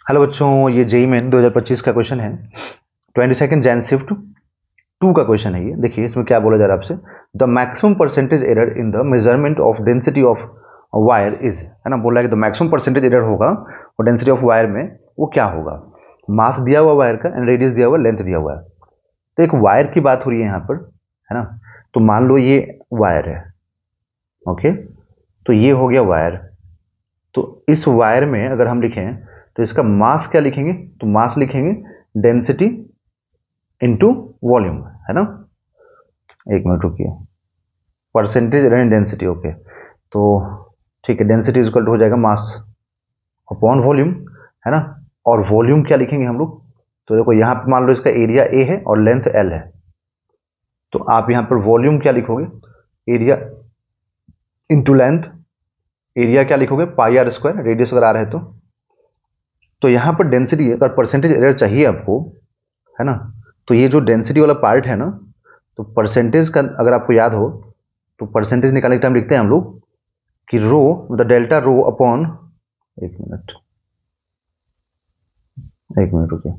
Hello बच्चों, ये JEE main 2025 का क्वेश्चन है। 22 जैन शिफ्ट 2 का क्वेश्चन है ये। देखिए इसमें क्या बोला जा रहा है आपसे, the maximum percentage error in the measurement of density of wire is, है ना। बोला है कि द मैक्सिमम परसेंटेज एरर होगा और डेंसिटी ऑफ वायर में वो क्या होगा। मास दिया हुआ वायर का एंड रेडियस दिया हुआ, लेंथ दिया हुआ है। तो एक वायर की बात हो रही है यहाँ पर, है ना। तो मान लो ये वायर है, ओके। तो ये हो गया वायर। तो इस वायर में अगर हम लिखें तो इसका मास क्या लिखेंगे, तो मास लिखेंगे डेंसिटी इनटू वॉल्यूम, है ना। एक मिनट रुकिए, percentage error in density, okay. तो ठीक है, डेंसिटी इज इक्वल टू हो जाएगा मास अपॉन वॉल्यूम, है ना। और वॉल्यूम क्या लिखेंगे हम लोग, तो देखो यहाँ पे मान लो इसका एरिया ए है और लेंथ एल है। तो आप यहाँ पर वॉल्यूम क्या लिखोगे, एरिया इंटू लेंथ। एरिया क्या लिखोगे, पाई आर स्क्वायर, रेडियस अगर आ रहा है तो यहाँ पर डेंसिटी अगर परसेंटेज एरर चाहिए आपको, है ना। तो ये जो डेंसिटी वाला पार्ट है ना, तो परसेंटेज का अगर आपको याद हो तो परसेंटेज निकालने के टाइम लिखते हैं हम लोग कि rho, the delta rho upon, एक मिनट रुकिए,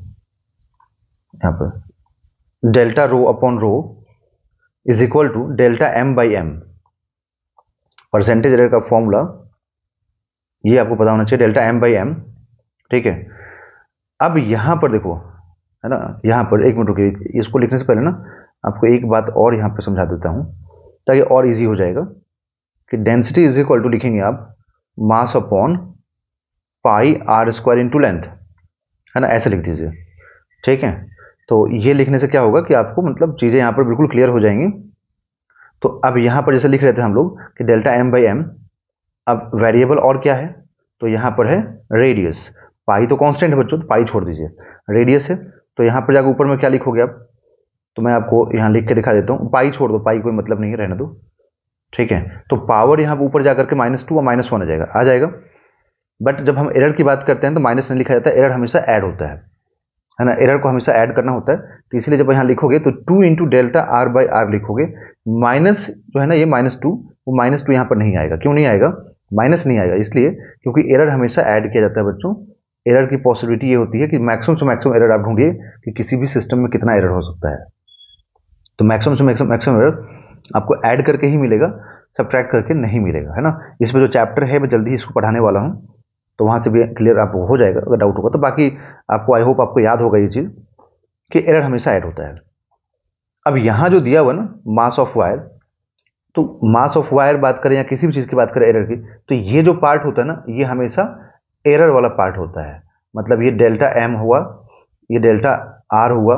यहाँ पर delta rho upon rho is equal to delta M by M. Percentage error का फॉर्मूला ये आपको पता होना चाहिए, डेल्टा एम बाई एम, ठीक है। अब यहां पर देखो, है ना, यहां पर एक मिनट रुकिए, इसको लिखने से पहले ना आपको एक बात और यहां पर समझा देता हूं ताकि और इजी हो जाएगा कि डेंसिटी इज इक्वल टू लिखेंगे आप mass upon pi R square into length, है ना, ऐसे लिख दीजिए, ठीक है। तो ये लिखने से क्या होगा कि आपको मतलब चीजें यहां पर बिल्कुल क्लियर हो जाएंगी। तो अब यहां पर जैसे लिख रहे थे हम लोग कि डेल्टा एम बाई एम, अब वेरिएबल और क्या है, तो यहां पर है रेडियस। पाई तो कांस्टेंट है बच्चों, तो पाई छोड़ दीजिए, रेडियस है। तो यहां पर जाकर ऊपर में क्या लिखोगे आप, तो मैं आपको यहां लिख के दिखा देता हूं। पाई छोड़ दो, पाई कोई मतलब नहीं है, रहने दो, ठीक है। तो पावर यहां ऊपर जाकर के -2 और -1 आ जाएगा। बट जब हम एरर की बात करते हैं तो माइनस नहीं लिखा जाता है, एरर हमेशा ऐड होता है ना। एरर को हमेशा ऐड करना होता है, तो इसलिए जब यहां लिखोगे तो 2 into delta R by R लिखोगे। माइनस जो है ना, ये -2, वो -2 यहां पर नहीं आएगा। क्यों नहीं आएगा, माइनस नहीं आएगा, इसलिए क्योंकि एरर हमेशा ऐड किया जाता है बच्चों। एरर की पॉसिबिलिटी ये होती है कि मैक्सिमम से मैक्सिमम एरर आप ढूंढिए कि किसी भी सिस्टम में कितना एरर हो सकता है। तो मैक्सिमम से मैक्सिमम एरर आपको ऐड करके ही मिलेगा, सब्ट्रैक्ट करके नहीं मिलेगा, है ना। इसमें जो चैप्टर है मैं जल्दी ही इसको पढ़ाने वाला हूं, तो वहां से भी क्लियर आपको हो जाएगा अगर डाउट होगा तो। बाकी आपको आई होप आपको याद होगा ये चीज कि एरर हमेशा ऐड होता है। अब यहां जो दिया हुआ ना मास ऑफ वायर, तो मास ऑफ वायर बात करें या किसी भी चीज की बात करें एरर की, तो ये जो पार्ट होता है ना, ये हमेशा एरर वाला पार्ट होता है। मतलब ये डेल्टा एम हुआ, ये डेल्टा आर हुआ,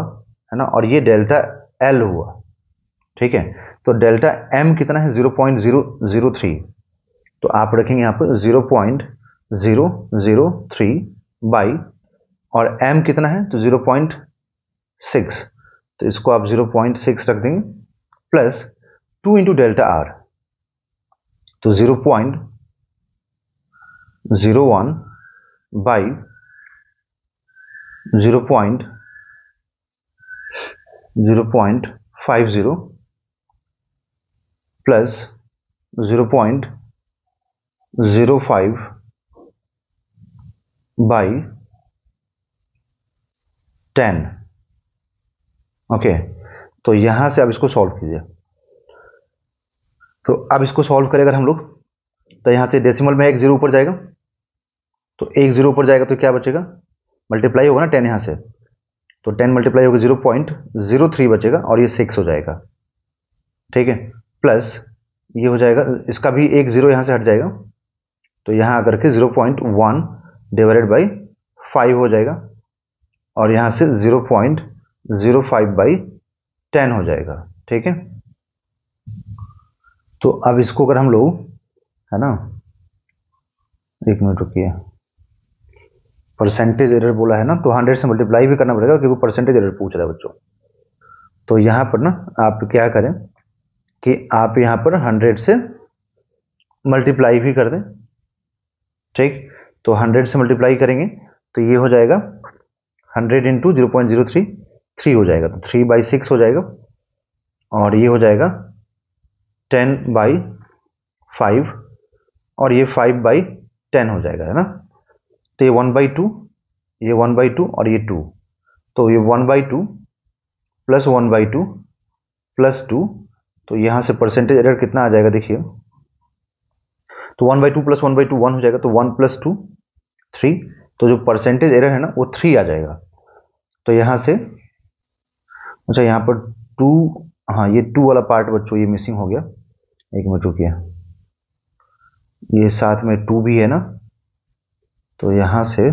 है ना, और ये डेल्टा एल हुआ, ठीक है। तो डेल्टा एम कितना है, 0.003। तो आप रखेंगे यहाँ पर 0.003 बाई, और m कितना है तो 0.6, तो इसको आप 0.6 रख देंगे, प्लस 2 इंटू डेल्टा आर, तो 0.01 बाई 0.50 प्लस 0.05 बाई 10, ओके। तो यहां से अब इसको सॉल्व कीजिए। तो अब इसको सॉल्व करें अगर हम लोग, तो यहां से डेसिमल में एक जीरो ऊपर जाएगा, तो एक जीरो ऊपर जाएगा तो क्या बचेगा, मल्टीप्लाई होगा ना 10 यहां से, तो 10 मल्टीप्लाई होगा 0.03 बचेगा और ये 6 हो जाएगा, ठीक है। प्लस ये हो जाएगा, इसका भी एक जीरो यहां से हट जाएगा, तो यहां आकर के 0.1 डिवाइडेड बाई 5 हो जाएगा, और यहां से 0.05 बाई 10 हो जाएगा, ठीक है। तो अब इसको अगर हम लोग, है ना, एक मिनट रुकिए, परसेंटेज एरर बोला है ना, तो 100 से मल्टीप्लाई भी करना पड़ेगा क्योंकि परसेंटेज एरर पूछ रहा है बच्चों। तो यहां पर ना आप क्या करें कि आप यहां पर 100 से मल्टीप्लाई भी कर दें, ठीक। तो 100 से मल्टीप्लाई करेंगे तो ये हो जाएगा 100 इंटू 0.033 हो जाएगा, तो 3/6 हो जाएगा, और ये हो जाएगा 10/5, और ये 5/10 हो जाएगा, है ना। तो ये 1/2 ये 1/2 और ये 2, तो ये 1/2 प्लस 1/2 प्लस 2, तो यहाँ से परसेंटेज एरर कितना आ जाएगा देखिए, तो 1/2 प्लस 1/2 1 हो जाएगा, तो 1 प्लस 2 3, तो जो परसेंटेज एरर है ना वो 3 आ जाएगा। तो यहाँ से अच्छा यहाँ पर 2, हाँ ये 2 वाला पार्ट बच्चों ये मिसिंग हो गया, एक मिनट रुकिए, ये साथ में 2 भी है ना, तो यहाँ से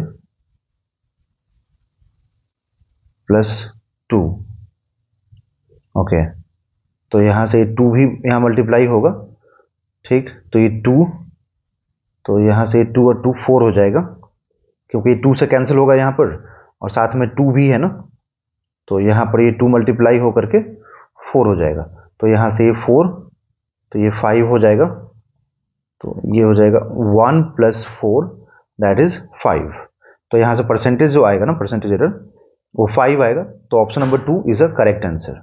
+2, ओके, तो यहाँ से 2 भी यहाँ मल्टीप्लाई होगा, ठीक, तो ये 2, तो यहाँ से 2 और 2 4 हो जाएगा, क्योंकि 2 से कैंसिल होगा यहाँ पर, और साथ में 2 भी है ना, तो यहाँ पर ये 2 मल्टीप्लाई होकर के 4 हो जाएगा, तो यहाँ से ये 4, तो ये 5 हो जाएगा, तो ये हो जाएगा 1 + 4 दैट इज 5। तो यहाँ से परसेंटेज जो आएगा ना, परसेंटेज एरर वो 5 आएगा, तो option number 2 is a correct answer.